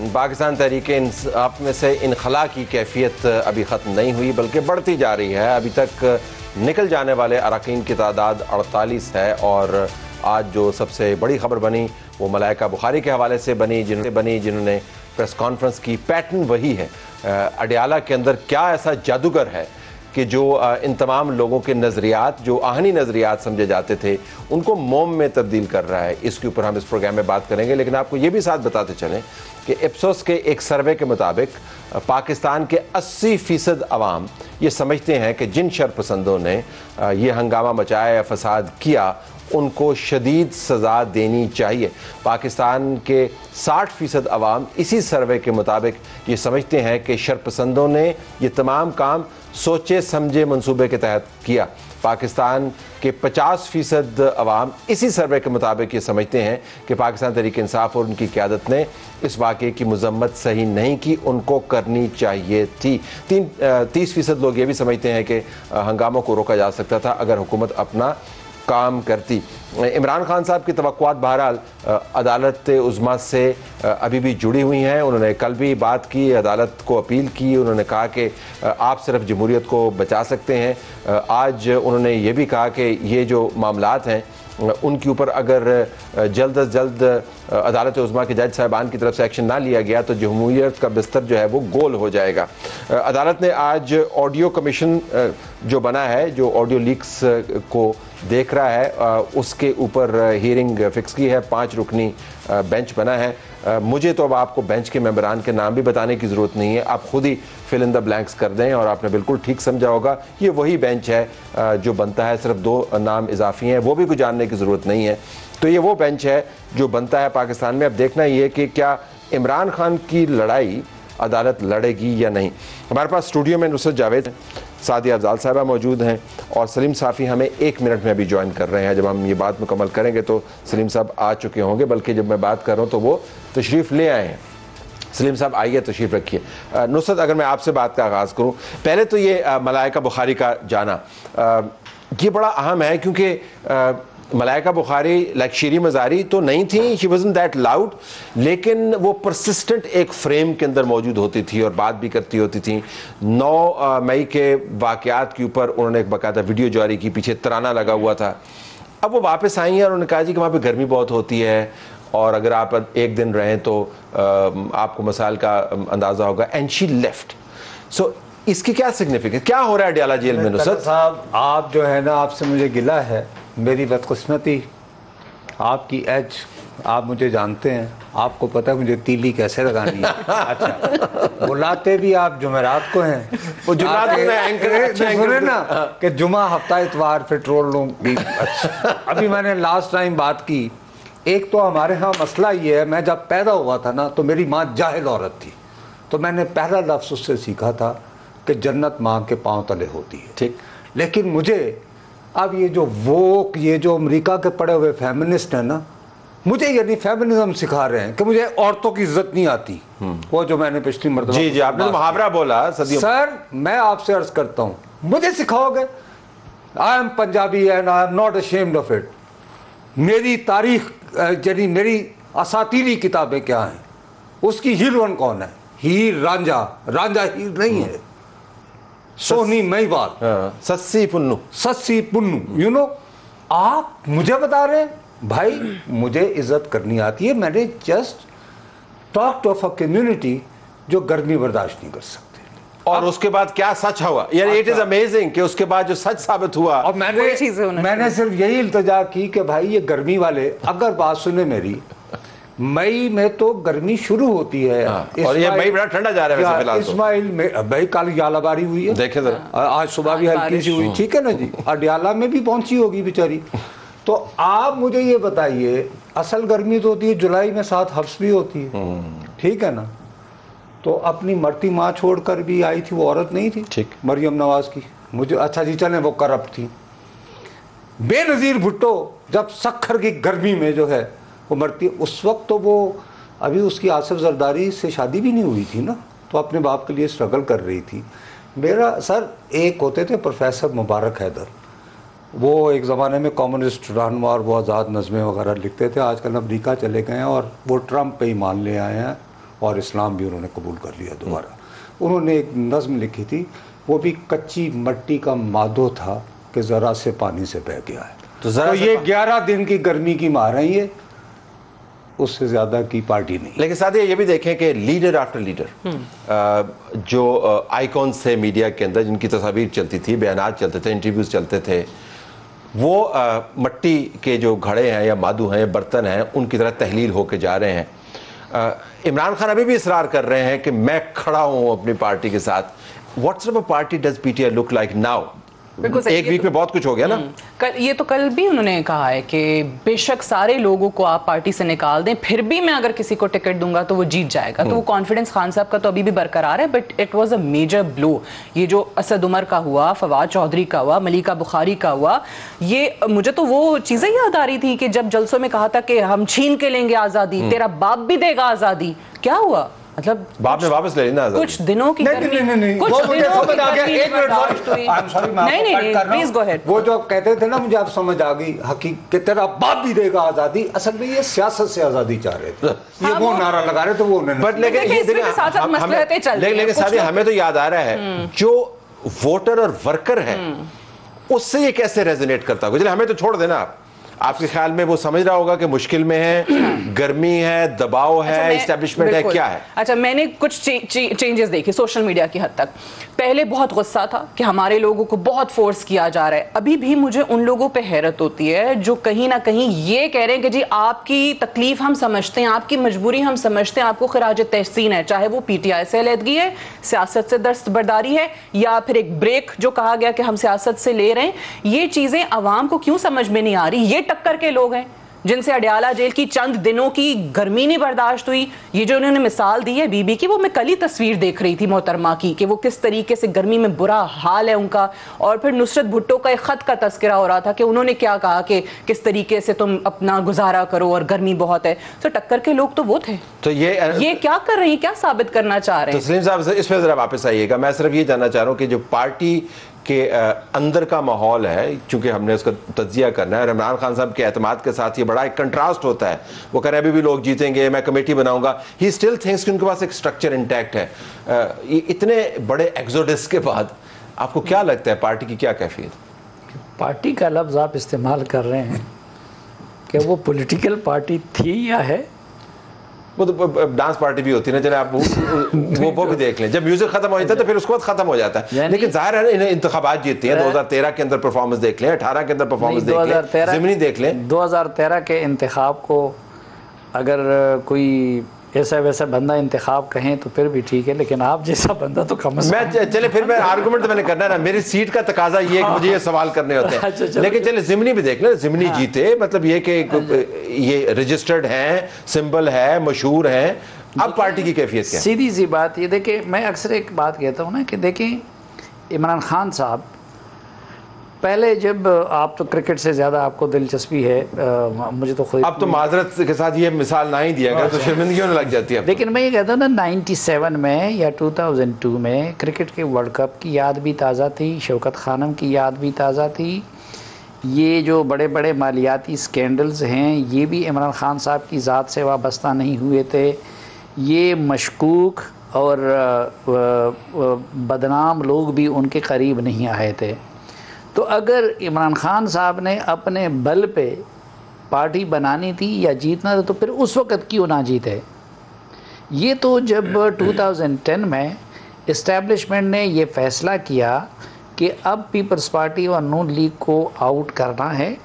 पाकिस्तान तहरीक इंसाफ में से इनखला की कैफियत अभी ख़त्म नहीं हुई बल्कि बढ़ती जा रही है। अभी तक निकल जाने वाले अरकान की तादाद 48 है और आज जो सबसे बड़ी खबर बनी वो मलाइका बुखारी के हवाले से बनी जिन्होंने प्रेस कॉन्फ्रेंस की। पैटर्न वही है। अडियाला के अंदर क्या ऐसा जादूगर है कि जो इन तमाम लोगों के नज़रियात जो आहनी नज़रियात समझे जाते थे उनको मोम में तब्दील कर रहा है। इसके ऊपर हम इस प्रोग्राम में बात करेंगे, लेकिन आपको ये भी साथ बताते चलें कि इप्सोस के एक सर्वे के मुताबिक पाकिस्तान के 80% अवाम ये समझते हैं कि जिन शरपसंदों ने ये हंगामा मचाया या फसाद किया उनको शदीद सज़ा देनी चाहिए। पाकिस्तान के 60% अवाम इसी सर्वे के मुताबिक ये समझते हैं कि शरपसंदों ने ये तमाम काम सोचे समझे मंसूबे के तहत किया। पाकिस्तान के 50% अवाम इसी सर्वे के मुताबिक ये समझते हैं कि पाकिस्तान तहरीक इंसाफ और उनकी क़यादत ने इस वाक़े की मज़म्मत सही नहीं की, उनको करनी चाहिए थी। 30% लोग ये भी समझते हैं कि हंगामों को रोका जा सकता था अगर हुकूमत अपना काम करती। इमरान खान साहब की तवक्कुआत बहरहाल अदालत उज़्मा से अभी भी जुड़ी हुई हैं। उन्होंने कल भी बात की, अदालत को अपील की। उन्होंने कहा कि आप सिर्फ जमहूरियत को बचा सकते हैं। आज उन्होंने ये भी कहा कि ये जो मामलात हैं उनके ऊपर अगर जल्द अज जल्द अदालत उज़्मा के जज साहिबान की तरफ से एक्शन ना लिया गया तो जमहूरियत का बिस्तर जो है वो गोल हो जाएगा। अदालत ने आज ऑडियो कमीशन जो बना है, जो ऑडियो लीक्स को देख रहा है, उसके ऊपर हियरिंग फिक्स की है। 5 रुकनी बेंच बना है। मुझे तो अब आपको बेंच के मेंबरान के नाम भी बताने की ज़रूरत नहीं है, आप खुद ही फिल इन द ब्लैंक्स कर दें और आपने बिल्कुल ठीक समझा होगा। ये वही बेंच है जो बनता है, सिर्फ 2 नाम इजाफी हैं, वो भी कुछ जानने की ज़रूरत नहीं है। तो ये वो बेंच है जो बनता है पाकिस्तान में। अब देखना ये कि क्या इमरान खान की लड़ाई अदालत लड़ेगी या नहीं। हमारे पास स्टूडियो में नुसरत जावेद, सादिया अफजाल साहबा मौजूद हैं और सलीम साफ़ी हमें 1 मिनट में अभी ज्वाइन कर रहे हैं। जब हम ये बात मुकम्मल करेंगे तो सलीम साहब आ चुके होंगे, बल्कि जब मैं बात कर रहा हूँ तो वो तशरीफ़ ले आए हैं। सलीम साहब आइए, तशरीफ़ रखिए। नुसरत, अगर मैं आपसे बात का आगाज़ करूँ, पहले तो ये मलाइका बुखारी का जाना ये बड़ा अहम है क्योंकि मलाइका बुखारी लाइक शीरी मज़ारी तो नहीं थी, शी वाज़न्ट दैट लाउड, लेकिन वो परसिस्टेंट एक फ्रेम के अंदर मौजूद होती थी और बात भी करती होती थी। 9 मई के वाक़यात के ऊपर उन्होंने एक बाकायदा वीडियो जारी की, पीछे तराना लगा हुआ था। अब वो वापस आई हैं और उन्होंने कहा जी कि वहाँ पे गर्मी बहुत होती है और अगर आप एक दिन रहें तो आपको मसाइल का अंदाज़ा होगा, एंड शी लेफ्ट। सो इसकी क्या सिग्निफिकेंस, क्या हो रहा है अडियाला जेल में? नुसरत साहब, आप जो है ना, आपसे मुझे गिला है, मेरी बदकिस्मती, आपकी एज, आप मुझे जानते हैं, आपको पता है मुझे तीली कैसे लगानी है। अच्छा, बुलाते भी आप जुमेरात को हैं, वो जुमेरात सुने ना कि जुमा हफ्ता इतवार पेट्रोल लूँ भी। अच्छा, अभी मैंने लास्ट टाइम बात की, एक तो हमारे यहाँ मसला ये है, मैं जब पैदा हुआ था ना तो मेरी माँ जाहिल औरत थी, तो मैंने पहला लफ्ज़ उससे सीखा था कि जन्नत माँ के पाँव तले होती है। ठीक, लेकिन मुझे अब ये जो अमेरिका के पड़े हुए फेमिनिस्ट हैं ना, मुझे यानी फेमिनिज्म सिखा रहे हैं कि मुझे औरतों की इज्जत नहीं आती। वो जो मैंने पिछली मर्तबा जी आपने तो मुहावरा बोला सदियों। सर, मैं आपसे अर्ज करता हूँ, मुझे सिखाओगे? I am Punjabi and I am not ashamed of it. मेरी तारीख यानी मेरी असातीरी किताबें क्या हैं, उसकी हीरोइन कौन है? हीर रांझा, रांझा हीर नहीं है, सोनी महिवाल, सस्सी पुन्नू, यू नो। आप मुझे बता रहे हैं भाई, मुझे इज्जत करनी आती है। मैंने just talk of a community जो गर्मी बर्दाश्त नहीं कर सकते। और उसके बाद क्या सच हुआ यार, इट इज अमेजिंग कि उसके बाद जो सच साबित हुआ। और मैंने सिर्फ यही इल्तिजा की कि भाई ये गर्मी वाले, अगर बात सुने मेरी, मई में तो गर्मी शुरू होती है। और ये मई बड़ा ठंडा जा रहा है फिलहाल। इस्माइल में भाई कल यालाबारी हुई है, देखे जरा, आज सुबह भी हल्की सी हुई, ठीक है ना जी। अडियाला में भी पहुंची होगी बेचारी। तो आप मुझे ये बताइए, असल गर्मी तो होती है जुलाई में, 7 हफ्स भी होती है, ठीक है ना। तो अपनी मरती माँ छोड़कर भी आई थी, वो औरत नहीं थी, ठीक, मरियम नवाज की। मुझे अच्छा जी चले, वो करप्ट थी। बेनज़ीर भुट्टो जब सखर की गर्मी में जो है वो मरती, उस वक्त तो वो अभी उसकी आसिफ जरदारी से शादी भी नहीं हुई थी ना, तो अपने बाप के लिए स्ट्रगल कर रही थी। मेरा सर, एक होते थे प्रोफेसर मुबारक हैदर, वो एक ज़माने में कम्युनिस्ट रहनुमा और वो आज़ाद नज़में वगैरह लिखते थे, आजकल अमरीका चले गए हैं और वो ट्रंप पे ही मान ले आए हैं। और इस्लाम भी उन्होंने कबूल कर लिया दोबारा। उन्होंने एक नज़्म लिखी थी, वो भी कच्ची मट्टी का मादो था कि ज़रा से पानी से बह गया है। तो ये 11 दिन की गर्मी की मार है, ये उससे ज़्यादा की पार्टी नहीं। लेकिन साथ ही ये भी देखें कि लीडर आफ्टर लीडर जो आइकॉन्स थे मीडिया के अंदर, जिनकी तस्वीर चलती थी, बयानात चलते थे, इंटरव्यूज़ चलते थे, वो मट्टी के जो घड़े हैं या मादू हैं या बर्तन हैं, उनकी तरह तहलील होके जा रहे हैं। इमरान खान अभी भी इसरार कर रहे हैं कि मैं खड़ा हूं अपनी पार्टी के साथ। What sort of party does PTI look like now? एक वीक में बहुत कुछ हो गया ना। कल भी उन्होंने कहा है कि बेशक सारे लोगों को आप पार्टी से निकाल दें, फिर भी मैं अगर किसी को टिकट दूंगा तो वो जीत जाएगा। तो वो कॉन्फिडेंस खान साहब का तो अभी भी बरकरार है, but it was a major blow. ये जो असद उमर का हुआ, फवाद चौधरी का हुआ, मलिका बुखारी का हुआ, ये मुझे तो वो चीजें याद आ रही थी कि जब जलसों में कहा था कि हम छीन के लेंगे आजादी, तेरा बाप भी देगा आजादी। क्या हुआ? मतलब बाप ने वापस ले लेना कुछ दिनों की नहीं, कुछ दिनों की वो जो कहते थे ना, मुझे आप समझ आ गई, हकीकत तेरा बाप भी देगा आजादी। असल में ये सियासत से आजादी चाह रहे थे, ये वो नारा लगा रहे थे, वो उन्होंने। बट लेकिन साथ ही हमें तो याद आ रहा है जो वोटर और वर्कर है उससे ये कैसे रेजोनेट करता होगा। चलिए हमें तो छोड़ देना, आपके ख्याल में वो समझ रहा होगा कि मुश्किल में है, गर्मी है, दबाव है, एस्टेब्लिशमेंट है, क्या है? अच्छा, मैंने कुछ चेंजेस देखे सोशल मीडिया की हद तक। पहले बहुत गुस्सा था कि हमारे लोगों को बहुत फोर्स किया जा रहा है। अभी भी मुझे उन लोगों पे हैरत होती है जो कहीं ना कहीं ये कह रहे हैं कि जी आपकी तकलीफ हम समझते हैं, आपकी मजबूरी हम समझते हैं, आपको खराज तहसीन है, चाहे वो पीटीआई से अलहदगी है, सियासत से दस्तबरदारी है, या फिर एक ब्रेक जो कहा गया कि हम सियासत से ले रहे हैं। ये चीजें अवाम को क्यों समझ में नहीं आ रही? ये टक्कर के लोग हैं जिनसे अडयाला जेल की चंद दिनों की गर्मी नहीं बर्दाश्त हुई। ये जो उन्होंने मिसाल दी है बीबी की, वो मैं कल ही तस्वीर देख रही थी मोहतरमा की कि वो किस तरीके से गर्मी में बुरा हाल है उनका। और फिर नुसरत भुट्टो का एक खत का तस्करा हो रहा था कि उन्होंने क्या कहा कि किस तरीके से तुम अपना गुजारा करो और गर्मी बहुत है। तो टक्कर के लोग तो वो थे। तो ये क्या कर रहे हैं, क्या साबित करना चाह रहे हैं? तस्लीम साहब इस पर जरा वापस आइएगा। मैं सिर्फ ये जानना चाह रहा हूँ कि जो पार्टी के अंदर का माहौल है, चूंकि हमने उसका तज्जिया करना है, इमरान खान साहब के एतमाद के साथ ये बड़ा एक कंट्रास्ट होता है। वो कह रहे हैं अभी भी लोग जीतेंगे, मैं कमेटी बनाऊंगा। ही स्टिल थिंक्स कि उनके पास एक स्ट्रक्चर इंटैक्ट है। इतने बड़े एक्सोडस के बाद आपको क्या लगता है पार्टी की क्या कैफियत? पार्टी का लफ्ज़ आप इस्तेमाल कर रहे हैं कि वो पॉलिटिकल पार्टी थी या है? वो तो डांस पार्टी भी होती है ना, चले आप वो भी देख लें। जब म्यूजिक खत्म हो जाता है तो फिर उसके बाद खत्म हो जाता है। लेकिन जाहिर है इन्हें इंतखाबात जीतती हैं। 2013 के अंदर परफॉर्मेंस देख लें, 18 के अंदर परफॉर्मेंस देख लें, ज़िमनी देख लें। 2013 के इंतखाब को अगर कोई ऐसा वैसा बंदा इंतखाब कहें तो फिर भी ठीक है, लेकिन आप जैसा बंदा तो कम से कम। चले फिर मैं आर्गुमेंट तो मैंने करना है ना, मेरी सीट का तकाजा ये कि मुझे ये सवाल करने होते हैं। अच्छा, लेकिन चले ज़िमनी भी देख लें, ज़िमनी जीते, मतलब ये कि ये रजिस्टर्ड हैं, सिंबल है, मशहूर हैं। अब पार्टी की कैफियत क्या है? सीधी सी बात ये देखिए, मैं अक्सर एक बात कहता हूँ ना कि देखिए इमरान खान साहब, पहले जब आप तो क्रिकेट से ज़्यादा आपको दिलचस्पी है, मुझे तो खुद, अब तो माजरत के साथ ये मिसाल ना ही दिया गया तो शर्मिंदगी होने लग जाती है। लेकिन मैं ये कहता हूँ ना, 97 में या 2002 में क्रिकेट के वर्ल्ड कप की याद भी ताज़ा थी, शौकत खानम की याद भी ताज़ा थी। ये जो बड़े बड़े मालियाती स्कैंडल्स हैं ये भी इमरान खान साहब की ज़ात से वाबस्ता नहीं हुए थे। ये मशकूक और बदनाम लोग भी उनके करीब नहीं आए थे। तो अगर इमरान खान साहब ने अपने बल पे पार्टी बनानी थी या जीतना था तो फिर उस वक़्त क्यों ना जीते? ये तो जब 2010 में इस्टेब्लिशमेंट ने ये फ़ैसला किया कि अब पीपल्स पार्टी और नून लीग को आउट करना है,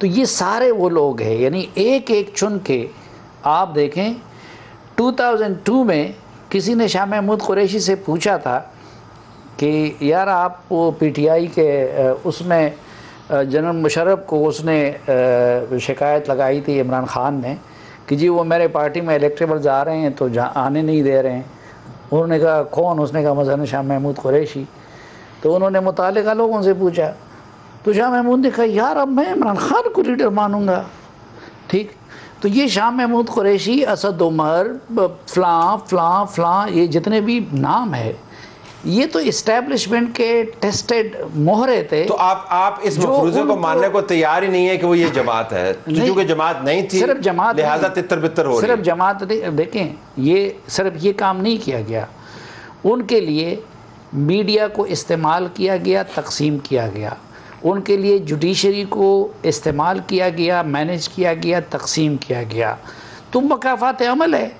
तो ये सारे वो लोग हैं, यानी एक एक चुन के आप देखें। 2002 में किसी ने शाह महमूद कुरैशी से पूछा था कि यार आप वो पीटीआई के उसमें जनरल मुशर्रफ को उसने शिकायत लगाई थी इमरान खान ने कि जी वो मेरे पार्टी में इलेक्टेबल्स आ रहे हैं तो आने नहीं दे रहे हैं। उन्होंने कहा कौन? उसने कहा मसलन शाह महमूद कुरैशी। तो उन्होंने मुतालिका लोगों से पूछा तो शाह महमूद ने कहा यार अब मैं इमरान खान को लीडर मानूंगा। ठीक, तो ये शाह महमूद कुरैशी, असद उमर, फ़लाँ फ़लाँ फ़लाँ, ये जितने भी नाम है ये तो इस्टेब्लिशमेंट के टेस्टेड मोहरे थे। तो आप इस मफरूजे को मानने को तैयार ही नहीं है कि वो ये जमात है, क्योंकि जमात नहीं थी, सिर्फ जमात लिहाजा तितर बितर हो रही है। सिर्फ जमात नहीं, देखें ये सिर्फ ये काम नहीं किया गया, उनके लिए मीडिया को इस्तेमाल किया गया, तकसीम किया गया, उनके लिए जुडिशरी को इस्तेमाल किया गया, मैनेज किया गया, तकसीम किया गया। तो मकाफात अमल है,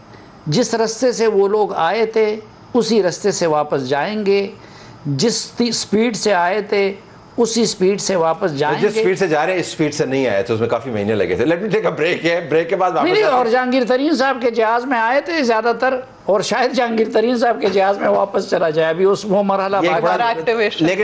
जिस रास्ते से वो लोग आए थे उसी रास्ते से वापस जाएंगे, जिस स्पीड से आए थे उसी स्पीड से वापस जाएंगे। जिस स्पीड से जा रहे हैं इस स्पीड से नहीं आए, तो उसमें काफ़ी महीने लगे थे। Let me take a break है, ब्रेक के बाद वापस नहीं, और जहांगीर तरीन साहब के जहाज़ में आए थे ज़्यादातर, और शायद जहांगीर तरीन साहब के जहाज़ में वापस चला जाए, अभी उस वो मरहला लेकिन